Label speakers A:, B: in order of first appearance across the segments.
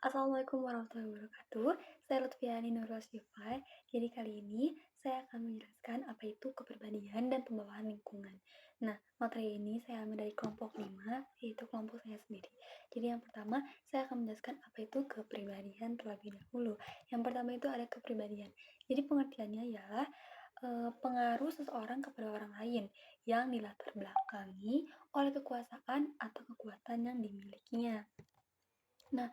A: Assalamualaikum warahmatullahi wabarakatuh. Saya Lutfiani Nurul Syifa. Jadi kali ini saya akan menjelaskan apa itu kepribadian dan pembawaan lingkungan. Nah, materi ini saya ambil dari kelompok 5, yaitu kelompok saya sendiri. Jadi yang pertama, saya akan menjelaskan apa itu kepribadian terlebih dahulu. Yang pertama itu ada kepribadian. Jadi pengertiannya ialah pengaruh seseorang kepada orang lain yang dilatar belakangi oleh kekuasaan atau kekuatan yang dimilikinya. Nah,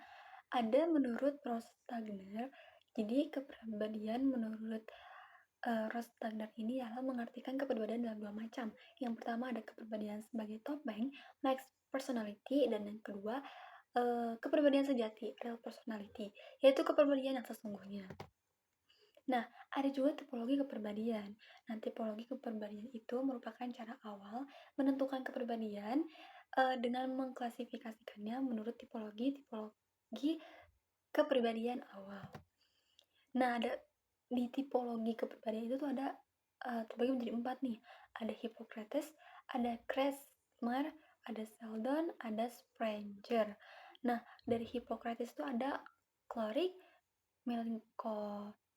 A: ada menurut Rostagner, jadi kepribadian menurut Rostagner ini adalah mengartikan kepribadian dalam dua macam. Yang pertama ada kepribadian sebagai topeng, mixed personality, dan yang kedua kepribadian sejati, real personality, yaitu kepribadian yang sesungguhnya. Nah, ada juga tipologi kepribadian. Nah, tipologi kepribadian itu merupakan cara awal menentukan kepribadian dengan mengklasifikasikannya menurut tipologi kepribadian awal. Nah, ada di tipologi kepribadian itu tuh ada terbagi menjadi 4 nih. Ada Hippocrates, ada Kretschmer, ada Sheldon, ada Sprenger. Nah, dari Hippocrates itu ada choleric,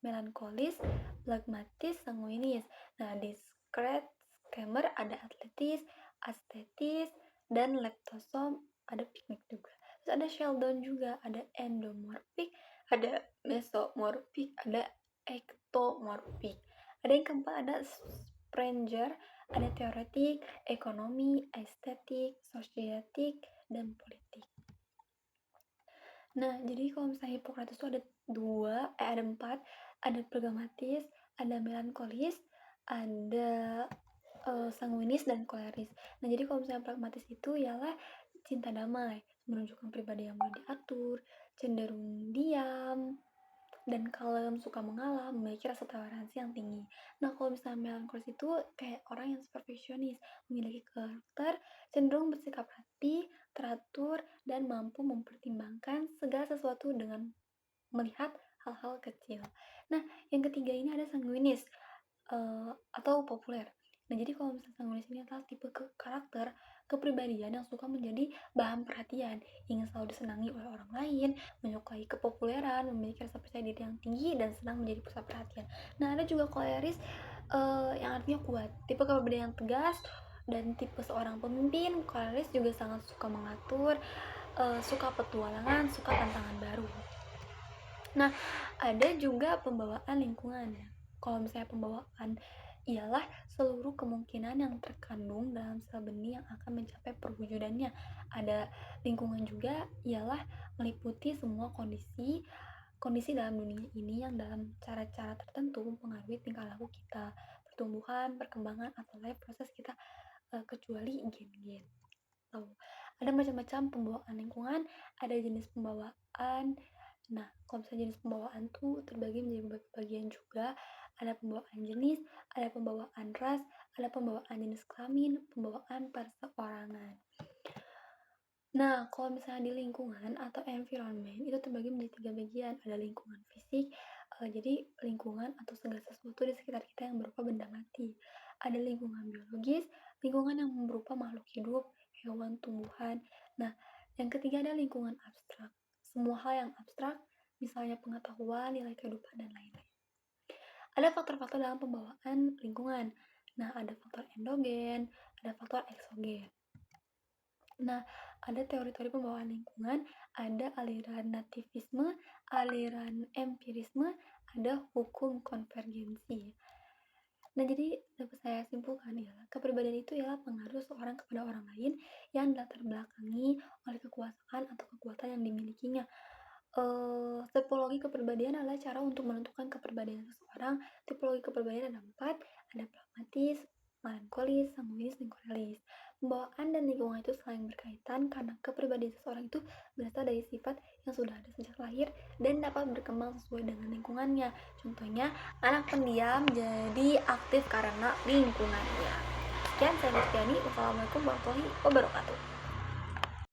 A: melankolis, phlegmatis, sanguinis. Nah, di Kretschmer ada atletis, aesthetis, dan leptosom, ada piknik juga. Terus ada Sheldon juga, ada endomorphic, ada mesomorphic, ada ectomorphic. Ada yang keempat ada Sprenger, ada teoretik, ekonomi, estetik, sosiatik, dan politik. Nah, jadi kalau misalnya Hippocrates itu ada 4, ada phlegmatis, ada melankolis, ada sanguinis, dan koleris. Nah, jadi kalau misalnya pragmatis itu ialah cinta damai, menunjukkan pribadi yang mudah diatur, cenderung diam, dan kalem, suka mengalah, memiliki rasa toleransi yang tinggi. Nah, kalau misalnya melankolis itu kayak orang yang perfeksionis, memiliki karakter, cenderung bersikap rapi, teratur, dan mampu mempertimbangkan segala sesuatu dengan melihat hal-hal kecil. Nah, yang ketiga ini ada sanguinis atau populer. Nah, jadi kalau misalnya sanguinis ini adalah tipe karakter kepribadian yang suka menjadi bahan perhatian, ingin selalu disenangi oleh orang lain, menyukai kepopuleran, memiliki rasa percaya diri yang tinggi, dan senang menjadi pusat perhatian. Nah, ada juga koleris yang artinya kuat, tipe kepribadian yang tegas, dan tipe seorang pemimpin. Koleris juga sangat suka mengatur, suka petualangan, suka tantangan baru. Nah, ada juga pembawaan lingkungan. Kalau misalnya pembawaan ialah seluruh kemungkinan yang terkandung dalam sel benih yang akan mencapai perwujudannya. Ada lingkungan juga ialah meliputi semua kondisi dalam dunia ini yang dalam cara-cara tertentu mempengaruhi tingkah laku kita, pertumbuhan, perkembangan, atau proses kita, kecuali gen-gen. Ada macam-macam pembawaan lingkungan, ada jenis pembawaan. Nah, kalau misalnya jenis pembawaan tuh terbagi menjadi beberapa bagian juga. Ada pembawaan jenis, ada pembawaan ras, ada pembawaan jenis kelamin, pembawaan perseorangan. Nah, kalau misalnya di lingkungan atau environment itu terbagi menjadi 3 bagian. Ada lingkungan fisik, jadi lingkungan atau segala sesuatu di sekitar kita yang berupa benda mati. Ada lingkungan biologis, lingkungan yang berupa makhluk hidup, hewan, tumbuhan. Nah, yang ketiga ada lingkungan abstrak. Semua hal yang abstrak, misalnya pengetahuan, nilai kehidupan, dan lain-lain. Ada faktor-faktor dalam pembawaan lingkungan. Nah, ada faktor endogen, ada faktor eksogen. Nah, ada teori-teori pembawaan lingkungan, ada aliran nativisme, aliran empirisme, ada hukum konvergensi. Nah, jadi dapat saya simpulkan ialah kepribadian itu ialah pengaruh seorang kepada orang lain yang dilatar belakangi oleh kekuasaan atau kekuatan yang dimilikinya. Tipologi kepribadian adalah cara untuk menentukan kepribadian seseorang. Tipologi kepribadian ada 4, ada pragmatis, melankolis, sanguinis, dan koleris. Pembawaan dan lingkungan itu saling berkaitan karena kepribadian seseorang itu berasal dari sifat yang sudah ada sejak lahir dan dapat berkembang sesuai dengan lingkungannya. Contohnya, anak pendiam jadi aktif karena lingkungannya. Sekian, saya Lutfiani. Wassalamualaikum warahmatullahi wabarakatuh.